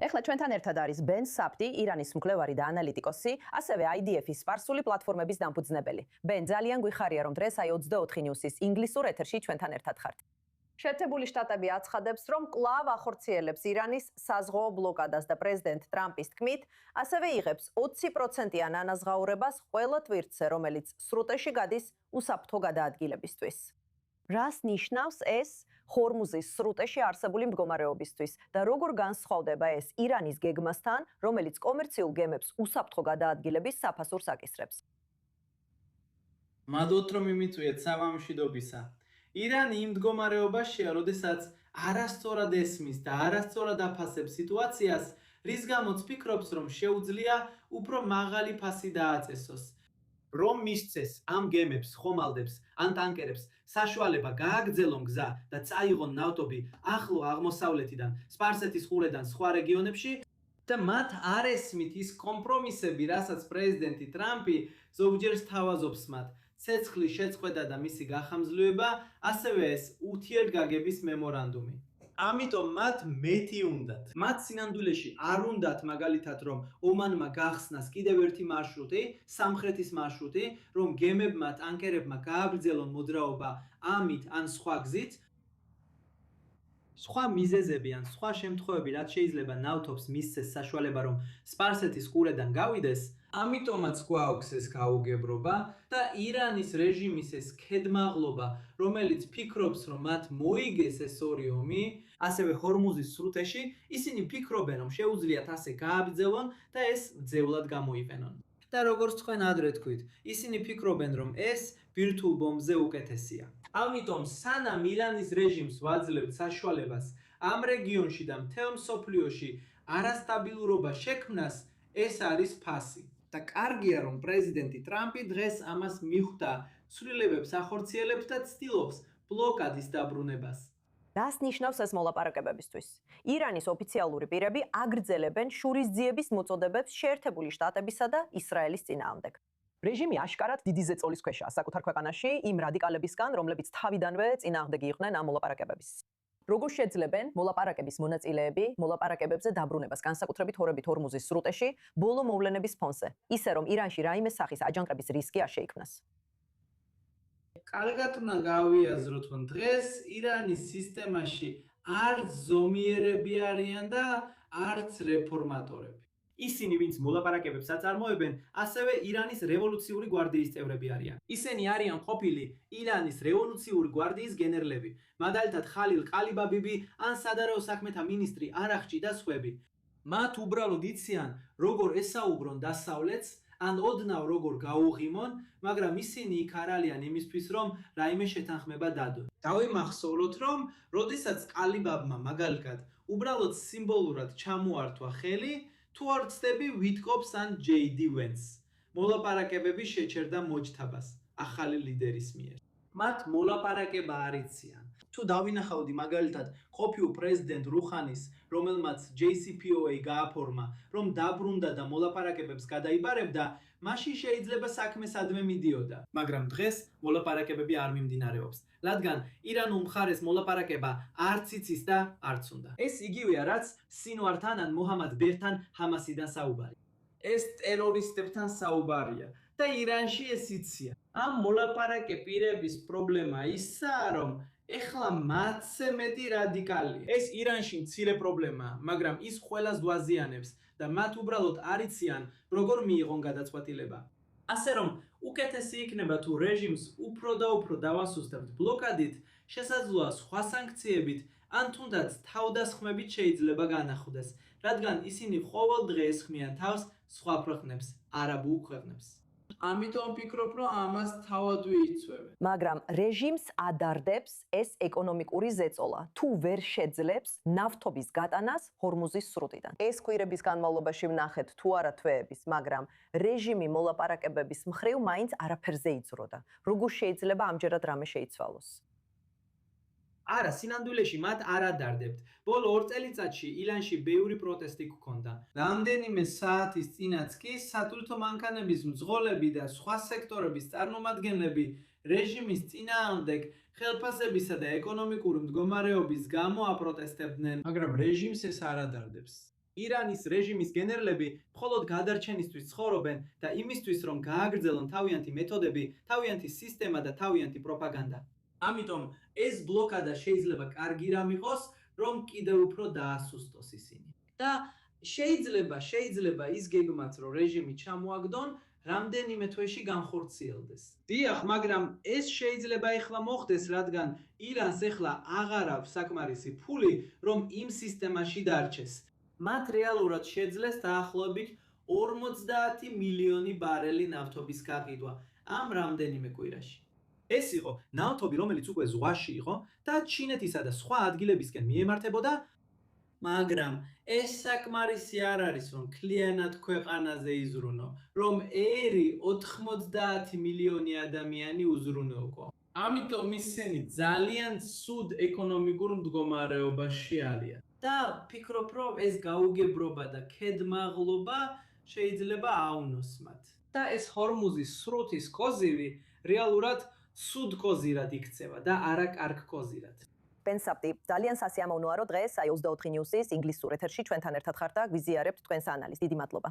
ეხლა ჩვენთან ერთად არის ბენ საფტი, ირანის მკვლევარი და ანალიტიკოსი, ასევე IDF-ის სპარსული პლატფორმების დამფუძნებელი. ბენ, ძალიან გვიხარია, რომ დღეს 24 ნიუსის ინგლისურ ეთერში ჩვენთან ერთად ხართ. შეერთებული შტატები აცხადებს, რომ კვლავ ახორციელებს ირანის საზღვაო ბლოკადას და პრეზიდენტ ტრამპის თქმით, ასევე იღებს 20%-იან ანაზღაურებას ყველა ტვირთზე, რომელიც სრუტეში გადის უსაფრთხო გადაადგილებისთვის. რას ნიშნავს ეს ჰორმუზის სრუტეში არსებული მდგომარეობისთვის და როგორ განსხვავდება ეს ირანის გეგმასთან, რომელიც კომერციულ გემებს უსაფრთხო გადაადგილების საფასურს აკისრებს? მადლობთ, რომ მიმიწვიეთ სამამშვიდობისა. ირანი იმ მდგომარეობაშია, როდესაც არასწორად ესმის და არასწორად აფასებს სიტუაციას, რის გამოც ფიქრობს, რომ შეუძლია უფრო მაღალი ფასი დააწესოს. რომ მისცეს ამ გემებს, ხომალდებს ან ტანკერებს საშუალება გააგრძელონ გზა და წაიღონ ნავთობი ახლო აღმოსავლეთიდან, სპარსეთის ყურედან სხვა რეგიონებში და მათ არ ესმით ის კომპრომისები, რასაც პრეზიდენტი ტრამპი ზოგჯერ სთავაზობს მათ, ცეცხლის შეწყვეტა და მისი გახამძლივება, ასევე ეს ურთიერთგაგების მემორანდუმი. ამიტომ მათ მეტი უნდათ. მათ სინამდვილეში არ უნდათ მაგალითად, რომ ომანმა გახსნას კიდევ ერთი მარშრუტი, სამხრეთის მარშრუტი, რომ გემებმა, ტანკერებმა გააგრძელონ მოძრაობა ამით ან სხვა გზით. სხვა მიზეზები ან სხვა შემთხვევები, რაც შეიძლება ნავთობს მისცეს საშუალება, რომ სპარსეთის ყურედან გავიდეს, ამიტომაც გვაქვს ეს გაუგებრობა და ირანის რეჟიმის ეს ქედმაღლობა, რომელიც ფიქრობს, რომ მათ მოიგეს ეს ორი ომი, ასევე ჰორმუზის სრუტეში, ისინი ფიქრობენ, რომ შეუძლიათ ასე გააბრძელონ და ეს მძევლად გამოიყენონ. და როგორც თქვენ ადრე თქვით, ისინი ფიქრობენ, რომ ეს ბირთვულ ბომბზე უკეთესია. ამიტომ სანამ ირანის რეჟიმს ვაძლევთ საშუალებას ამ რეგიონში და მთელ მსოფლიოში არასტაბილურობა შექმნას, ეს არის ფასი. და კარგია, რომ პრეზიდენტი ტრამპი დღეს ამას მიხვდა, ცვლილებებს ახორციელებს და ცდილობს ბლოკადის დაბრუნებას. რას ნიშნავს ეს მოლაპარაკებებისთვის? ირანის ოფიციალური პირები აგრძელებენ შურისძიების მოწოდებებს შეერთებული შტატებისა და ისრაელის წინააღმდეგ. რეჟიმი აშკარად დიდი ზეწოლის ქვეშაა საკუთარ ქვეყანაში იმ რადიკალებისგან, რომლებიც თავიდანვე წინააღმდეგი იყვნენ ამ მოლაპარაკებების. როგორ შეძლებენ მოლაპარაკების მონაწილეები მოლაპარაკებებზე დაბრუნებას, განსაკუთრებით ჰორმუზის სრუტეში, ბოლო მოვლენების ფონზე, ისე რომ ირანში რაიმე სახის აჯანყების რისკი არ შეიქმნას? კარგად უნდა გავიაზროთ, რომ დღეს ირანის სისტემაში არც ზომიერები არიან და არც რეფორმატორები. ისინი, ვინც მოლაპარაკებებს აწარმოებენ, ასევე ირანის რევოლუციური გვარდიის წევრები არიან. ისინი არიან ყოფილი ირანის რევოლუციური გვარდიის გენერლები, მაგალითად ხალილ ყალიბაბიბი ან სადარაო საქმეთა მინისტრი არახჭი და სხვები. მათ უბრალოდ იციან, როგორ ესაუბრონ დასავლეთს, ან ოდნავ როგორ გაუღიმონ, მაგრამ ისინი იქ არ არიან იმისთვის, რომ რაიმე შეთანხმება დადონ. დავიმახსოვროთ, რომ როდესაც ყალიბაბმა მაგალითად უბრალოდ სიმბოლურად ჩამოართვა ხელი, თუ არ ვცდები ვიტკოპს ან JD Vance. მოლაპარაკებები შეჩერდა მოჯთაბას, ახალი ლიდერის მიერ. მათ მოლაპარაკება არ იციან. თუ დავინახავდი მაგალითად ყოფილ პრეზიდენტ რუხანის, რომელმაც JCPOA გააფორმა, რომ დაბრუნდა და მოლაპარაკებებს გადაიბარებდა, მაშინ შეიძლება საქმე სადმე მიდიოდა. მაგრამ დღეს მოლაპარაკებები არ მიმდინარეობს, რადგან ირანულ მხარეს მოლაპარაკება არც იცის და არც უნდა. ეს იგივეა, რაც სინვართან ან მოჰამად ბერთან ჰამასიდან საუბარი. ეს ტერორისტებთან საუბარია და ირანში ეს იციან. ამ მოლაპარაკე პირების პრობლემა ისაა, რომ ეხლა მათზე მეტი რადიკალია. ეს ირანში მცირე პრობლემაა, მაგრამ ის ყველას გვაზიანებს და მათ უბრალოდ არ იციან, როგორ მიიღონ გადაწყვეტილება. ასე რომ, უკეთესი იქნება თუ რეჟიმს უფრო და უფრო დავასუსტებთ ბლოკადით, შესაძლოა სხვა სანქციებით, ან თუნდაც თავდასხმებით შეიძლება განახვდეს, რადგან ისინი ყოველდღე ესხმიან თავს სხვა ქვეყნებს, არაბულ ქვეყნებს. ამიტომ ვფიქრობ, რომ ამას თავად ვიიცვევენ. მაგრამ რეჟიმს ადარდებს ეს ეკონომიკური ზეწოლა, თუ ვერ შეძლებს ნავთობის გატანას ჰორმუზის სრუტიდან. ეს კვირების განმავლობაში ვნახეთ თუ არა თვეების, მაგრამ რეჟიმი მოლაპარაკებების მხრივ მაინც არაფერზე იწროდა. როგორ შეიძლება ამჯერად რამე შეიცვალოს? არა, სინამდვილეში მათ არ ადარდებთ. ბოლო 2 წელიწადში ილანში ბევრი პროტესტი გქონდა. რამდენიმე საათის წინაც კი სატვირთო მანქანების მძღოლები და სხვა სექტორების წარმომადგენლები რეჟიმის წინააღმდეგ ხელფასებისა და ეკონომიკური მდგომარეობის გამო აპროტესტებდნენ, მაგრამ რეჟიმს ეს არ ადარდებს. ირანის რეჟიმის გენერლები მხოლოდ გადარჩენისთვის ცხოვრობენ და იმისთვის, რომ გააგრძელონ თავიანთი მეთოდები, თავიანთი სისტემა და თავიანთი პროპაგანდა. ამიტომ ეს ბლოკადა შეიძლება კარგი რამ იყოს, რომ კიდევ უფრო დაასუსტოს ისინი. და შეიძლება ის გეგმაც, რომ რეჟიმი ჩამოაგდონ, რამდენიმე თვეში განხორციელდეს. დიახ, მაგრამ ეს შეიძლება ეხლა მოხდეს, რადგან ირანს ეხლა აღარ აქვს საკმარისი ფული, რომ იმ სისტემაში დარჩეს. მათ რეალურად შეძლეს დაახლოებით 50 მილიონი ბარელი ნავთობის გაყიდვა ამ რამდენიმე კვირაში. ეს იყო ნავთობი, რომელიც უკვე ზღვაში იყო და ჩინეთისა და სხვა ადგილებისკენ მიემართებოდა, მაგრამ ეს საკმარისი არ არის, რომ მთლიანად ქვეყანაზე იზრუნო, რომ ერი 90 მილიონი ადამიანი უზრუნველყო. ამიტომ ისინი ძალიან ცუდ ეკონომიკურ მდგომარეობაში არიან. და ფიქრობ, რომ ეს გაუგებრობა და ქედმაღლობა შეიძლება აუნოს მათ. და ეს ჰორმუზის სრუტის კოზირი რეალურად სუდ კოზირად იქცევა და არა კარგ კოზირად. Ben Sapti, ძალიან სასიამოვნოა, რომ დღეს 24 ნიუსის ინგლისურ ეთერში ჩვენთან ერთად ხართ და გვიზიარებთ თქვენს ანალიზს. დიდი მადლობა.